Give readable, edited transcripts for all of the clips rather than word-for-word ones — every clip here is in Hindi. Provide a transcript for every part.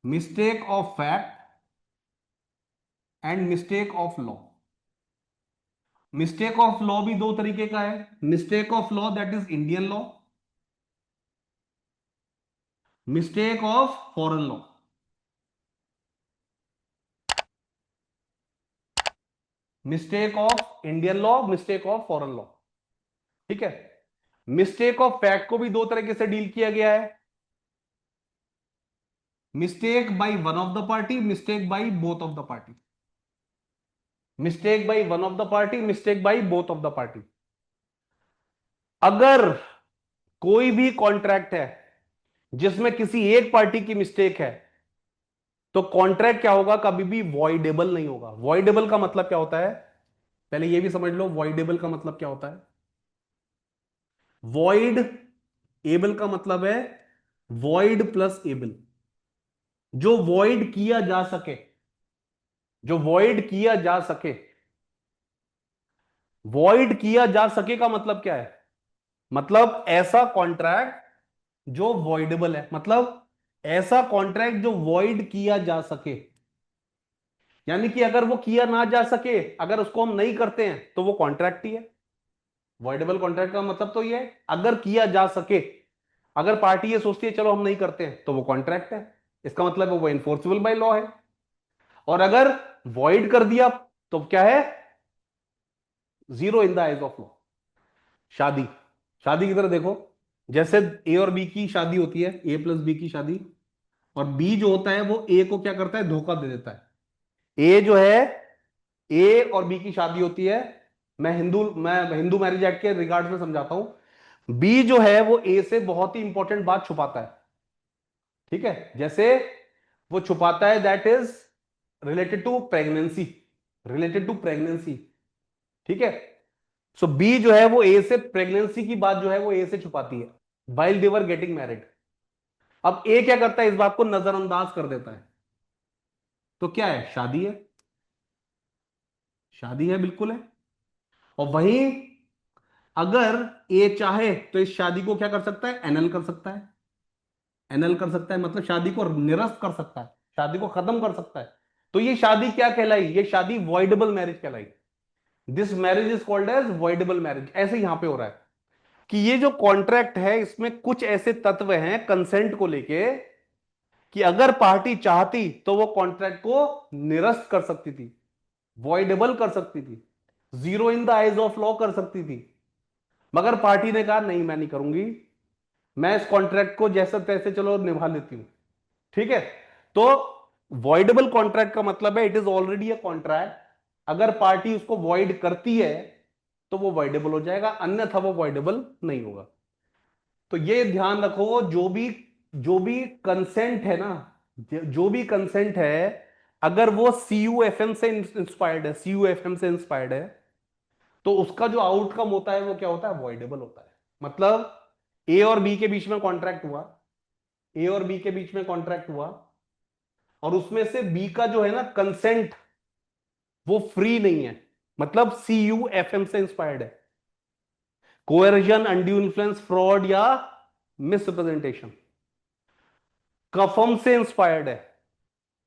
Mistake of fact and mistake of law. Mistake of law भी दो तरीके का है, mistake of law that is Indian law, mistake of foreign law. Mistake of Indian law, mistake of foreign law. ठीक है। मिस्टेक ऑफ फैक्ट को भी दो तरीके से डील किया गया है, mistake by one of the party, mistake by both of the party. Mistake by one of the party, mistake by both of the party. अगर कोई भी कॉन्ट्रैक्ट है जिसमें किसी एक पार्टी की मिस्टेक है, तो कॉन्ट्रैक्ट क्या होगा, कभी भी वॉइडेबल नहीं होगा। वॉइडेबल का मतलब क्या होता है, पहले यह भी समझ लो, वॉइडेबल का मतलब क्या होता है। वॉइड एबल का मतलब है वॉइड प्लस एबल, जो वॉइड किया जा सके, जो वॉइड किया जा सके। वॉइड किया जा सके का मतलब क्या है, मतलब ऐसा कॉन्ट्रैक्ट जो वॉइडेबल है, मतलब ऐसा कॉन्ट्रैक्ट जो वॉइड किया जा सके। यानी कि अगर वो किया ना जा सके, अगर उसको हम नहीं करते हैं तो वो कॉन्ट्रैक्ट ही है। वॉइडेबल कॉन्ट्रैक्ट का मतलब तो ये है अगर किया जा सके। अगर पार्टी ये सोचती है चलो हम नहीं करते हैं तो वो कॉन्ट्रैक्ट है, इसका मतलब है वो इन्फोर्सेबल बाय लॉ है। और अगर वॉइड कर दिया तो क्या है, zero in the eyes of law. शादी, शादी की तरह देखो, जैसे ए और बी की शादी होती है, ए प्लस बी की शादी, और बी जो होता है वो ए को क्या करता है, धोखा दे देता है। ए जो है, ए और बी की शादी होती है, मैं हिंदू मैरिज एक्ट के रिगार्ड में समझाता हूं। बी जो है वो ए से बहुत ही इंपॉर्टेंट बात छुपाता है। ठीक है, जैसे वो छुपाता है that is related to pregnancy, related to pregnancy. ठीक है, सो बी जो है वो ए से प्रेगनेंसी की बात जो है वो ए से छुपाती है while they were getting married. अब ए क्या करता है, इस बात को नजरअंदाज कर देता है, तो क्या है, शादी है, शादी है, बिल्कुल है। और वहीं अगर ए चाहे तो इस शादी को क्या कर सकता है, एनल कर सकता है। एनल कर सकता है मतलब शादी को निरस्त कर सकता है, शादी को खत्म कर सकता है। तो ये शादी क्या कहलाई, ये शादी वॉइडेबल मैरिज कहलाई। This marriage is called as voidable marriage. ऐसे यहां पे हो रहा है कि ये जो कॉन्ट्रैक्ट है इसमें कुछ ऐसे तत्व हैं कंसेंट को लेके कि अगर पार्टी चाहती तो वो कॉन्ट्रैक्ट को निरस्त कर सकती थी, वॉइडेबल कर सकती थी, zero in the eyes of law कर सकती थी। मगर पार्टी ने कहा नहीं मैं नहीं करूंगी, मैं इस कॉन्ट्रैक्ट को जैसा तैसे चलो निभा लेती हूं। ठीक है, तो वॉइडेबल कॉन्ट्रैक्ट का मतलब है it is already a contract, अगर पार्टी उसको वॉइड करती है तो वो वॉइडेबल हो जाएगा, अन्यथा वो वॉइडेबल नहीं होगा। तो ये ध्यान रखो, जो भी कंसेंट है ना, जो भी कंसेंट है, अगर वो CUFM से इंस्पायर्ड है, CUFM से इंस्पायर्ड है, तो उसका जो आउटकम होता है वो क्या होता है, वॉइडेबल होता है। मतलब ए और बी के बीच में कॉन्ट्रैक्ट हुआ, ए और बी के बीच में कॉन्ट्रैक्ट हुआ, और उसमें से बी का जो है ना कंसेंट वो फ्री नहीं है, मतलब CUFM से इंस्पायर्ड है, कोएर्जन, अनड्यू इन्फ्लुएंस, फ्रॉड या मिसरिप्रेजेंटेशन, कफम से इंस्पायर्ड है।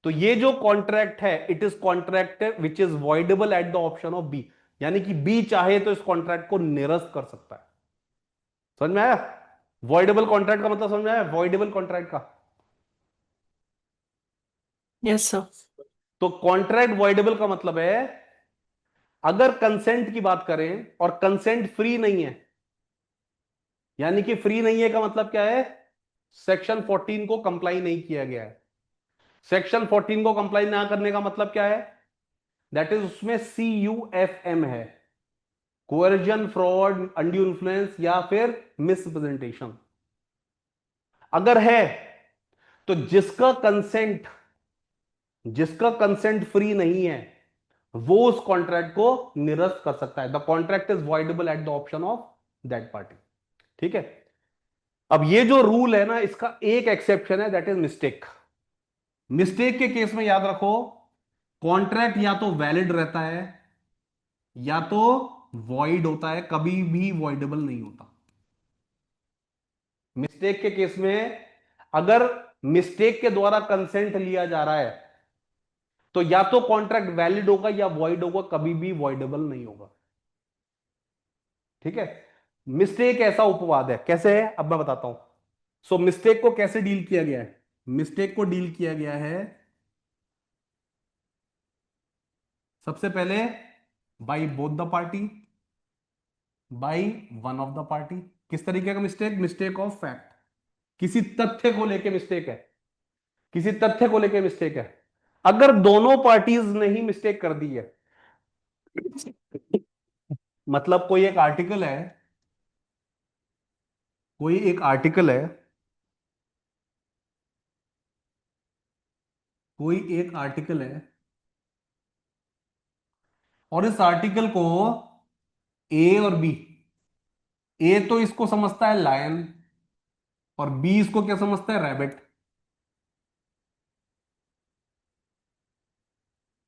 तो ये जो कॉन्ट्रैक्ट है it is contract which is voidable at the option of B, यानी कि बी चाहे तो इस कॉन्ट्रैक्ट को निरस्त कर सकता है। समझ में आया, वॉइडेबल कॉन्ट्रैक्ट का मतलब समझ में आया, वॉइडेबल कॉन्ट्रैक्ट का। Yes sir. तो कॉन्ट्रैक्ट वॉइडेबल का मतलब है अगर कंसेंट की बात करें और कंसेंट फ्री नहीं है, यानी कि फ्री नहीं है का मतलब क्या है, सेक्शन 14 को कंप्लाई नहीं किया गया है। सेक्शन 14 को कंप्लाई ना करने का मतलब क्या है, दैट इज उसमें CUFM है, कोएर्जन, फ्रॉड, अनड्यू इन्फ्लुएंस या फिर मिसप्रेजेंटेशन। अगर है तो जिसका कंसेंट फ्री नहीं है वो उस कॉन्ट्रैक्ट को निरस्त कर सकता है। The contract is voidable at the option of that party. ठीक है, अब ये जो रूल है ना इसका एक एक्सेप्शन है, दैट इज मिस्टेक। मिस्टेक के केस में याद रखो, कॉन्ट्रैक्ट या तो वैलिड रहता है या तो वॉइड होता है, कभी भी वॉइडेबल नहीं होता। मिस्टेक के केस में अगर मिस्टेक के द्वारा कंसेंट लिया जा रहा है, तो या तो कॉन्ट्रैक्ट वैलिड होगा या वॉइड होगा, कभी भी वॉइडेबल नहीं होगा। ठीक है। मिस्टेक ऐसा उपवाद है, कैसे है अब मैं बताता हूं। सो मिस्टेक को कैसे डील किया गया है? मिस्टेक को डील किया गया है सबसे पहले by both the party, by one of the party. किस तरीके का मिस्टेक? मिस्टेक ऑफ फैक्ट, किसी तथ्य को लेके मिस्टेक है, किसी तथ्य को लेके मिस्टेक है। अगर दोनों पार्टीज ने ही मिस्टेक कर दी है, मतलब कोई एक आर्टिकल है, कोई एक आर्टिकल है, कोई एक आर्टिकल है, और इस आर्टिकल को ए और बी, ए तो इसको समझता है लायन और बी इसको क्या समझता है? रैबिट।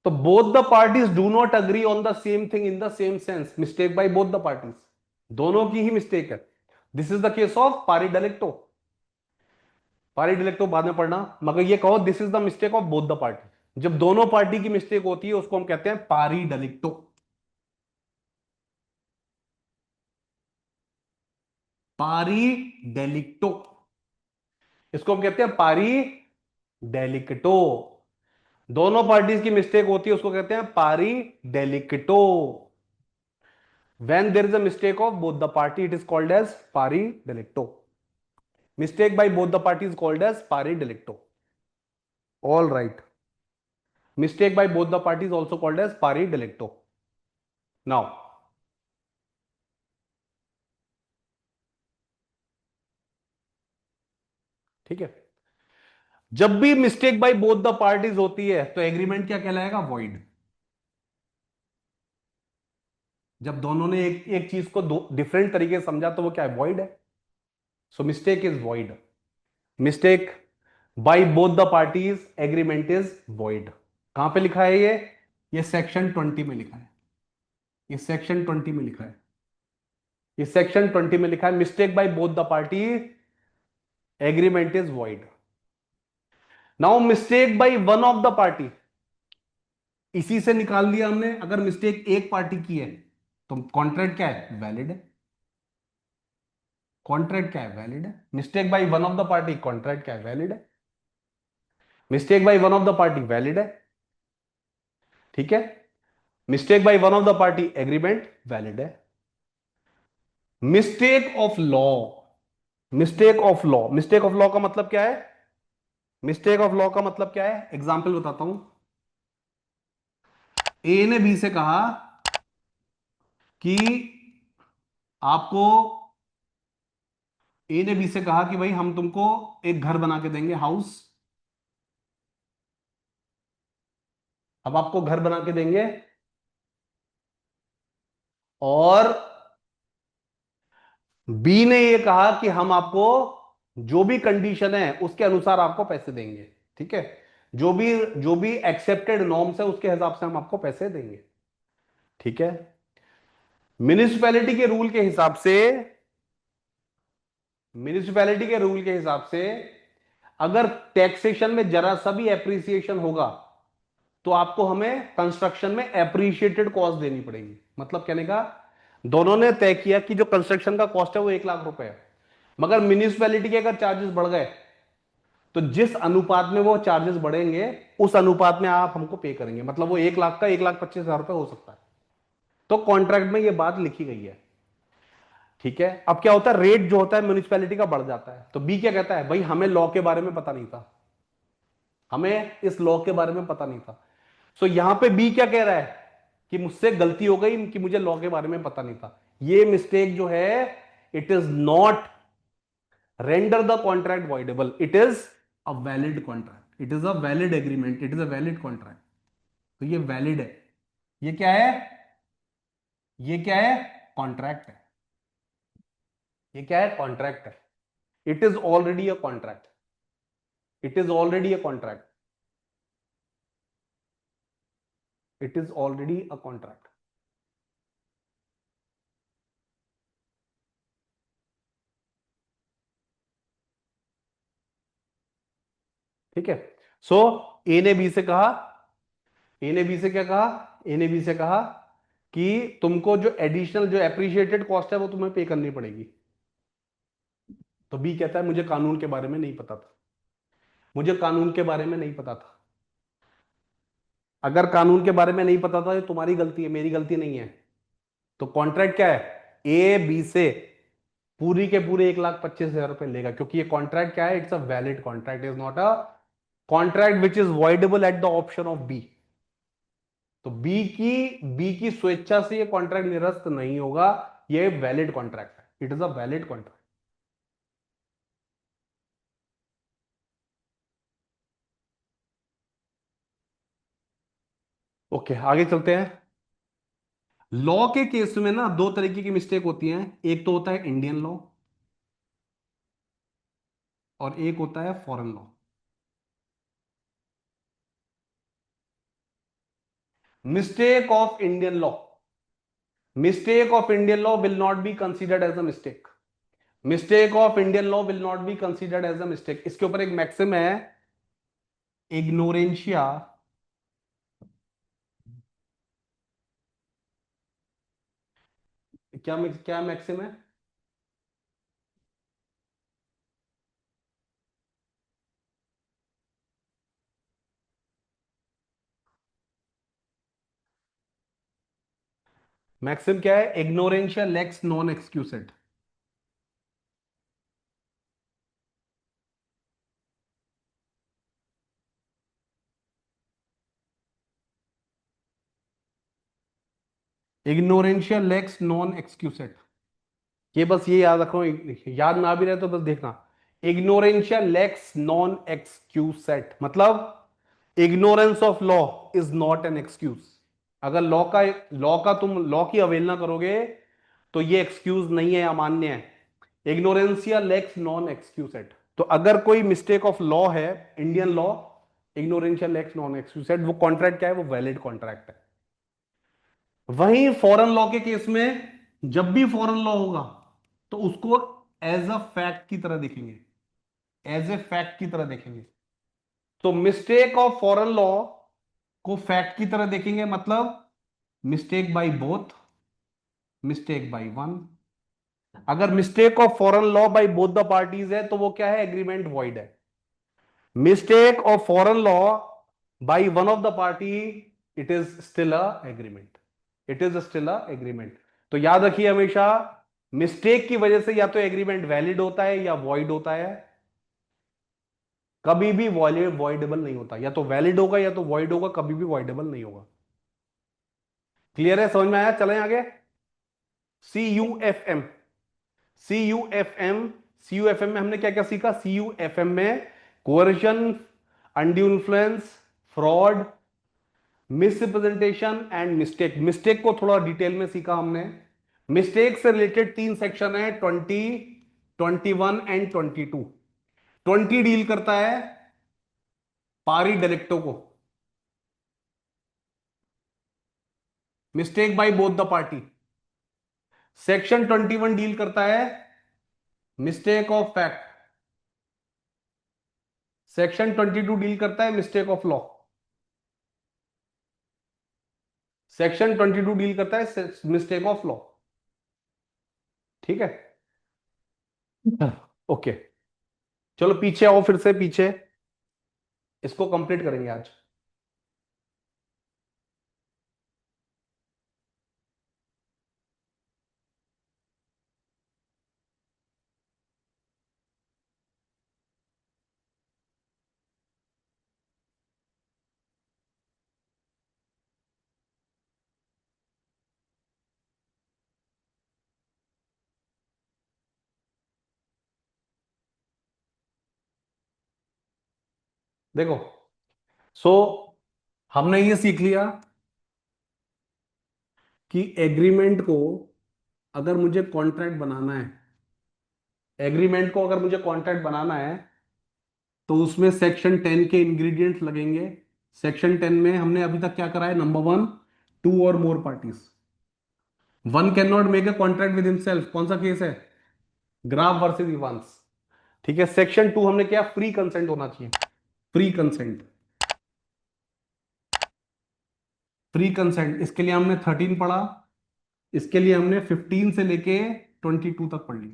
तो both the parties do not agree on the same thing in the same sense, mistake by both the parties, दोनों की ही मिस्टेक है। This is the case of पारी डेलिक्टो। पारी डेलिक्टो बाद में पढ़ना, मगर ये कहो this is the mistake of both the party. जब दोनों पार्टी की मिस्टेक होती है उसको हम कहते हैं पारी डेलिक्टो। पारी डेलिक्टो, इसको हम कहते हैं पारी डेलिक्टो। दोनों पार्टीज की मिस्टेक होती है उसको कहते हैं पारी डेलिक्टो। When there is a mistake of both the party, it is called as pari delicto. Mistake by both the parties is called as pari delicto. All right. Mistake by both the parties also called as pari delicto. Now, ठीक है, जब भी mistake by both the parties होती है तो एग्रीमेंट क्या कहलाएगा? वॉइड। जब दोनों ने एक एक चीज को दो डिफरेंट तरीके से समझा तो वो क्या है? वॉइड है। So mistake is void. Mistake by both the parties, agreement is void. कहां पे लिखा है ये सेक्शन 20 में लिखा है, ये सेक्शन 20 में लिखा है, ये सेक्शन 20 में लिखा है, mistake by both the party, agreement is void. Now mistake by one of the party, इसी से निकाल दिया हमने। अगर मिस्टेक एक पार्टी की है तो कॉन्ट्रैक्ट क्या है? वैलिड है। कॉन्ट्रैक्ट क्या है? वैलिड है। Mistake by one of the party, contract क्या है? वैलिड है। Mistake by one of the party valid है। ठीक है। Mistake by one of the party, agreement valid है। Mistake of law, mistake of law, mistake of law का मतलब क्या है? मिस्टेक ऑफ लॉ का मतलब क्या है? एग्जाम्पल बताता हूं। ए ने बी से कहा कि आपको, ए ने बी से कहा कि भाई हम तुमको एक घर बना के देंगे, हाउस। अब आपको घर बना के देंगे और बी ने ये कहा कि हम आपको जो भी कंडीशन है उसके अनुसार आपको पैसे देंगे। ठीक है। जो भी एक्सेप्टेड नॉर्म्स है उसके हिसाब से हम आपको पैसे देंगे। ठीक है। म्युनिसिपैलिटी के रूल के हिसाब से, म्युनिसिपैलिटी के रूल के हिसाब से अगर टैक्सेशन में जरा सा भी एप्रिसिएशन होगा तो आपको हमें कंस्ट्रक्शन में एप्रिशिएटेड कॉस्ट देनी पड़ेगी। मतलब कहने का, दोनों ने तय किया कि जो कंस्ट्रक्शन का कॉस्ट है वो 1 लाख रुपए है, मगर म्युनिसिपैलिटी के अगर चार्जेस बढ़ गए तो जिस अनुपात में वो चार्जेस बढ़ेंगे उस अनुपात में आप हमको पे करेंगे। मतलब वो 1 लाख का 1,25,000 रुपए हो सकता है। तो कॉन्ट्रैक्ट में ये बात लिखी गई है। ठीक है। अब क्या होता है, रेट जो होता है म्युनिसिपैलिटी का बढ़ जाता है, तो बी क्या कहता है, भाई हमें लॉ के बारे में पता नहीं था, हमें इस लॉ के बारे में पता नहीं था। सो यहां पे बी क्या कह रहा है कि मुझसे गलती हो गई कि मुझे लॉ के बारे में पता नहीं था। ये मिस्टेक जो है, it is not render the contract voidable, it is a valid contract, it is a valid agreement, it is a valid contract. तो ये वैलिड है। ये क्या है? ये क्या है? कॉन्ट्रैक्ट है। ये क्या है? कॉन्ट्रैक्ट है। It is already a contract, it is already a contract, it is already a contract. ठीक है। सो ए ने बी से कहा, ए ने बी से क्या कहा, ए ने बी से कहा कि तुमको जो एडिशनल जो एप्रिशिएटेड कॉस्ट है वो तुम्हें पे करनी पड़ेगी। तो बी कहता है मुझे कानून के बारे में नहीं पता था, मुझे कानून के बारे में नहीं पता था। अगर कानून के बारे में नहीं पता था ये तुम्हारी गलती है, मेरी गलती नहीं है। तो कॉन्ट्रैक्ट क्या है, ए बी से पूरी के पूरे 1,25,000 रुपए लेगा, क्योंकि ये कॉन्ट्रैक्ट क्या है, it's a valid contract, is not a contract which is voidable at the option of B. तो बी की स्वेच्छा से ये कॉन्ट्रैक्ट निरस्त नहीं होगा, ये वैलिड कॉन्ट्रैक्ट है, it is a valid contract. Okay आगे चलते हैं। लॉ के केस में ना दो तरीके की मिस्टेक होती हैं, एक तो होता है इंडियन लॉ और एक होता है foreign law. Mistake of Indian law, mistake of Indian law will not be considered as a mistake, mistake of Indian law will not be considered as a mistake. इसके ऊपर एक मैक्सिम है, इग्नोरेंशिया, क्या मैक्सिम है, मैक्सिम क्या है, इग्नोरेंशिया लेक्स नॉन एक्सक्यूसेड। इग्नोरेंशिया लेक्स नॉन एक्सक्यूसेड, ये बस ये याद रखो, याद ना भी रहे तो बस देखना। इग्नोरेंशिया लेक्स नॉन एक्सक्यूसेट मतलब ignorance of law is not an excuse. अगर लॉ का तुम लॉ की अवहेलना करोगे तो ये एक्सक्यूज नहीं है, अमान्य है। इग्नोरेंसिया लेक्स नॉन एक्सक्यूसेट, तो अगर कोई मिस्टेक ऑफ लॉ है, इंडियन लॉ, इग्नोरेंशिया लेक्स नॉन एक्सक्यूसेट, वो कॉन्ट्रैक्ट क्या है, वो वैलिड कॉन्ट्रैक्ट है। वहीं फॉरेन लॉ के केस में जब भी फॉरेन लॉ होगा तो उसको एज अ फैक्ट की तरह देखेंगे, एज ए फैक्ट की तरह देखेंगे। तो मिस्टेक ऑफ फॉरेन लॉ को फैक्ट की तरह देखेंगे, मतलब mistake by both, mistake by one. अगर mistake of foreign law by both the parties है तो वो क्या है, एग्रीमेंट वॉइड है। Mistake of foreign law by one of the party, it is still a agreement, it is still a agreement. तो याद रखिए हमेशा, मिस्टेक की वजह से या तो एग्रीमेंट वैलिड होता है या वॉइड होता है, कभी भी वॉइडेबल नहीं होता, या तो वैलिड होगा या तो वॉइड होगा, कभी भी वॉइडेबल नहीं होगा। क्लियर है, समझ में आया, चलें आगे। CUFM, CUFM, CUFM में हमने क्या क्या सीखा, CUFM में coercion, undue influence, fraud, misrepresentation and mistake. Mistake को थोड़ा डिटेल में सीखा हमने। मिस्टेक से रिलेटेड तीन सेक्शन है, 20, 21 एंड 22। 20 डील करता है पारी डेलिक्टो को, mistake by both the party. Section 21 deal करता है mistake of fact. Section 22 deal करता है mistake of law. Section 22 deal करता है मिस्टेक ऑफ लॉ। ठीक है, ओके। चलो पीछे आओ, फिर से पीछे, इसको कंप्लीट करेंगे आज। देखो, सो हमने ये सीख लिया कि एग्रीमेंट को अगर मुझे कॉन्ट्रैक्ट बनाना है, एग्रीमेंट को अगर मुझे कॉन्ट्रैक्ट बनाना है तो उसमें सेक्शन 10 के इंग्रेडिएंट्स लगेंगे। सेक्शन 10 में हमने अभी तक क्या करा है, नंबर वन, टू और more parties, one can not make a contract with himself, कौन सा केस है, ग्राफ वर्सेस इवांस। ठीक है, सेक्शन 2 हमने क्या, फ्री कंसेंट होना चाहिए, फ्री कंसेंट। फ्री कंसेंट इसके लिए हमने 13 पढ़ा, इसके लिए हमने 15 से लेके 22 तक पढ़ ली।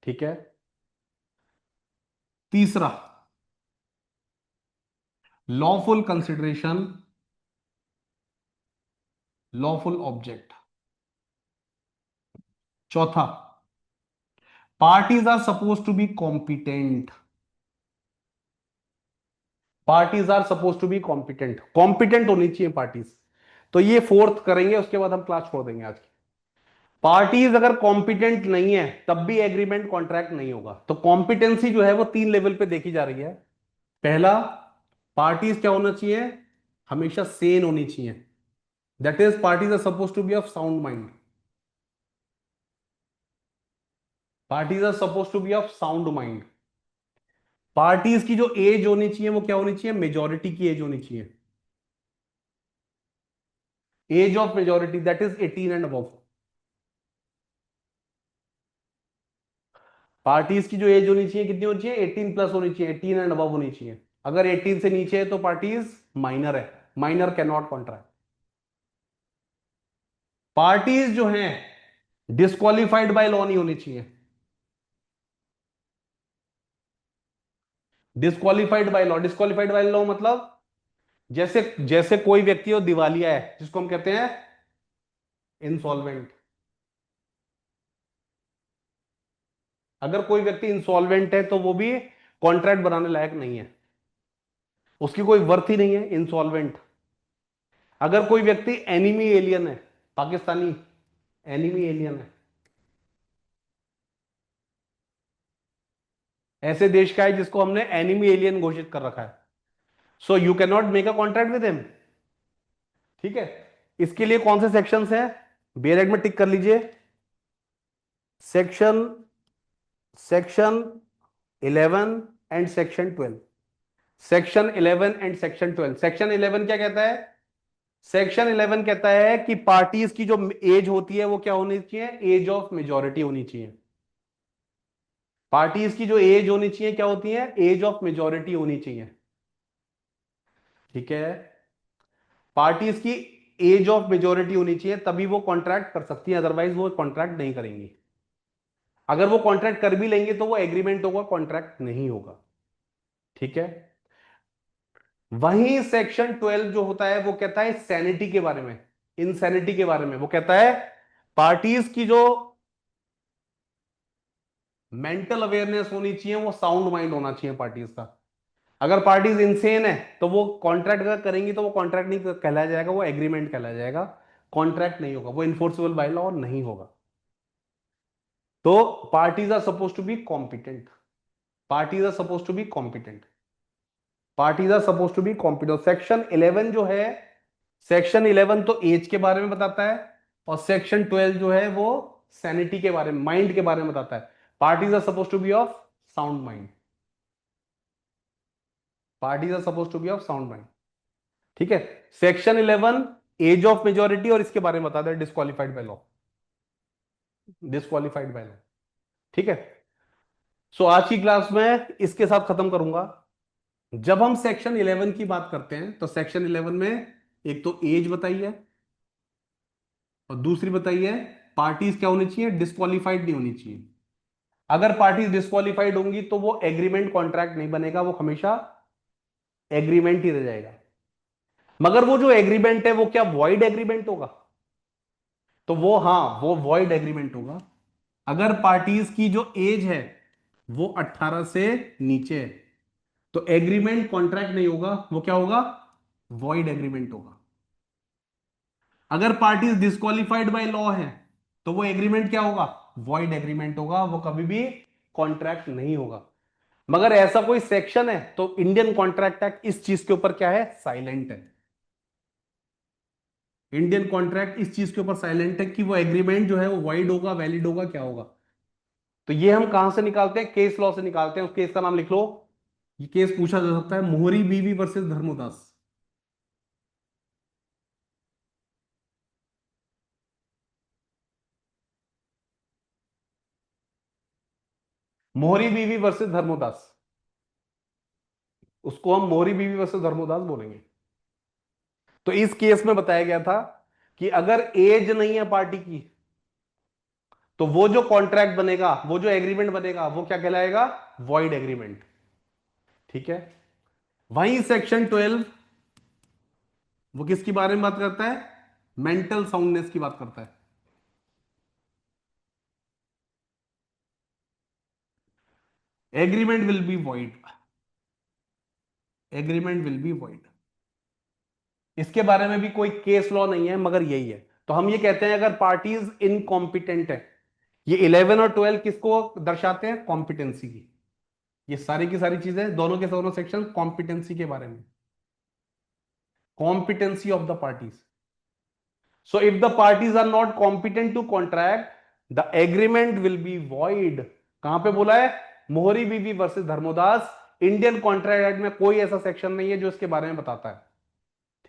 ठीक है। तीसरा, लॉफुल कंसिडरेशन, लॉफुल ऑब्जेक्ट। चौथा, parties are suppose to be competent. Parties are suppose to be competent, competent होनी चाहिए पार्टीज। तो ये फोर्थ करेंगे, उसके बाद हम क्लास छोड़ देंगे आज की। पार्टीज अगर कॉम्पिटेंट नहीं है तब भी एग्रीमेंट कॉन्ट्रैक्ट नहीं होगा। तो कॉम्पिटेंसी जो है वो 3 लेवल पे देखी जा रही है। पहला, पार्टीज क्या होना चाहिए, हमेशा सेन होनी चाहिए। That is parties are suppose to be of sound mind. Parties are suppose to be of sound mind. Parties की जो एज होनी चाहिए वो क्या होनी चाहिए, मेजोरिटी की एज होनी चाहिए। Age of majority that is 18 and above. Parties की जो एज होनी चाहिए कितनी होनी चाहिए, 18 प्लस होनी चाहिए, 18 एंड अबव होनी चाहिए। अगर 18 से नीचे है तो पार्टीज माइनर है, minor can not contract. Parties जो हैं डिस्क्वालिफाइड बाय लॉ नहीं होनी चाहिए। Disqualified by law, disqualified by law मतलब जैसे जैसे कोई व्यक्ति हो दिवालिया है जिसको हम कहते हैं इंसॉल्वेंट। अगर कोई व्यक्ति इंसॉल्वेंट है तो वो भी कॉन्ट्रैक्ट बनाने लायक नहीं है, उसकी कोई वर्थ ही नहीं है, इंसॉल्वेंट। अगर कोई व्यक्ति एनिमी एलियन है, पाकिस्तानी एनिमी एलियन है, ऐसे देश का है जिसको हमने एनिमी एलियन घोषित कर रखा है, so you can not make a contract with him. ठीक है। इसके लिए कौन से सेक्शंस हैं, बेरेड में टिक कर लीजिए। Section section 11 and section 12। Section 11 and section 12। Section 11 क्या कहता है, सेक्शन 11 कहता है कि पार्टीज की जो एज होती है वो क्या होनी चाहिए, एज ऑफ मेजोरिटी होनी चाहिए। पार्टीज की जो एज होनी चाहिए क्या होती है, एज ऑफ मेजोरिटी होनी चाहिए। ठीक है। पार्टीज की एज ऑफ मेजोरिटी होनी चाहिए तभी वो कॉन्ट्रैक्ट कर सकती है, अदरवाइज वो कॉन्ट्रैक्ट नहीं करेंगी। अगर वो कॉन्ट्रैक्ट कर भी लेंगे तो वो एग्रीमेंट होगा, कॉन्ट्रैक्ट नहीं होगा। ठीक है। वहीं सेक्शन 12 जो होता है वो कहता है सैनिटी के बारे में, इनसैनिटी के बारे में। वो कहता है पार्टीज की जो मेंटल अवेयरनेस होनी चाहिए वो साउंड माइंड होना चाहिए पार्टीज का। अगर पार्टीज इंसेन है तो वो कॉन्ट्रैक्ट अगर करेंगी तो वो कॉन्ट्रैक्ट नहीं कहलाया जाएगा, वो एग्रीमेंट कहलाया जाएगा, कॉन्ट्रैक्ट नहीं होगा, वो इन्फोर्सेबल बाय लॉ नहीं होगा। तो parties are suppose to be competent, parties are suppose to be competent, parties are suppose to be competent. Section 11 जो है, सेक्शन 11 तो एज के बारे में बताता है, और सेक्शन 12 जो है वो सैनिटी के बारे में, माइंड के बारे में बताता है। Parties are suppose to be of sound mind, parties are suppose to be of sound mind. ठीक है। सेक्शन 11 एज ऑफ मेजोरिटी, और इसके बारे में बताता है disqualified by law, disqualified by law. ठीक है। सो आज की क्लास में इसके साथ खत्म करूंगा। जब हम सेक्शन 11 की बात करते हैं तो सेक्शन 11 में एक तो एज बताई है, और दूसरी बताई है पार्टीज क्या होनी चाहिए, डिस्क्वालिफाइड नहीं होनी चाहिए। अगर पार्टीज डिस्क्वालिफाइड होंगी तो वो एग्रीमेंट कॉन्ट्रैक्ट नहीं बनेगा, वो हमेशा एग्रीमेंट ही रह जाएगा। मगर वो जो एग्रीमेंट है वो क्या वॉइड एग्रीमेंट होगा, तो वो हाँ वो वॉइड एग्रीमेंट होगा अगर पार्टीज की जो एज है वो 18 से नीचे है। तो एग्रीमेंट कॉन्ट्रैक्ट नहीं होगा, वो क्या होगा, वॉइड एग्रीमेंट होगा। अगर पार्टीज डिस्क्वालिफाइड बाय लॉ है तो वो एग्रीमेंट क्या होगा, वॉइड एग्रीमेंट होगा, वो कभी भी कॉन्ट्रैक्ट नहीं होगा। मगर ऐसा कोई सेक्शन है तो इंडियन कॉन्ट्रैक्ट एक्ट इस चीज के ऊपर क्या है, साइलेंट है। इंडियन कॉन्ट्रैक्ट इस चीज के ऊपर साइलेंट है कि वो एग्रीमेंट जो है वो वाइड होगा, वैलिड होगा, क्या होगा। तो ये हम कहां से निकालते हैं, केस लॉ से निकालते हैं। उस केस का नाम लिख लो, ये केस पूछा जा सकता है, मोहरी बीवी वर्सेस धर्मोदास। मोहरी बीवी वर्सेस धर्मोदास। उसको हम मोहरी बीवी वर्सेस धर्मोदास बोलेंगे। तो इस केस में बताया गया था कि अगर एज नहीं है पार्टी की, तो वो जो कॉन्ट्रैक्ट बनेगा, वो जो एग्रीमेंट बनेगा, वो क्या कहलाएगा? Void agreement. ठीक है। वहीं सेक्शन 12 वो किसकी बारे में बात करता है? मेंटल साउंडनेस की बात करता है। Agreement will be void, agreement will be void. इसके बारे में भी कोई केस लॉ नहीं है, मगर यही है। तो हम ये कहते हैं अगर पार्टीज इनकॉम्पिटेंट है, ये 11 और 12 किसको दर्शाते हैं? कॉम्पिटेंसी की। ये सारी की सारी चीजें, दोनों के दोनों सेक्शन कॉम्पिटेंसी के बारे में, competency of the parties. So if the parties are not competent to contract the agreement will be void. कहां पे बोला है? Mohori Bibee versus Dharmodas. Indian contract act में कोई ऐसा सेक्शन नहीं है जो इसके बारे में बताता है।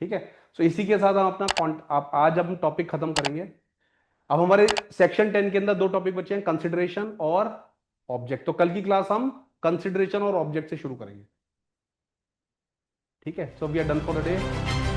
ठीक है। सो इसी के साथ हम अपना आप आज हम टॉपिक खत्म करेंगे। अब हमारे सेक्शन 10 के अंदर दो टॉपिक बचे हैं, कंसिडरेशन और ऑब्जेक्ट। तो कल की क्लास हम कंसिडरेशन और ऑब्जेक्ट से शुरू करेंगे। ठीक है। So we are done for the day.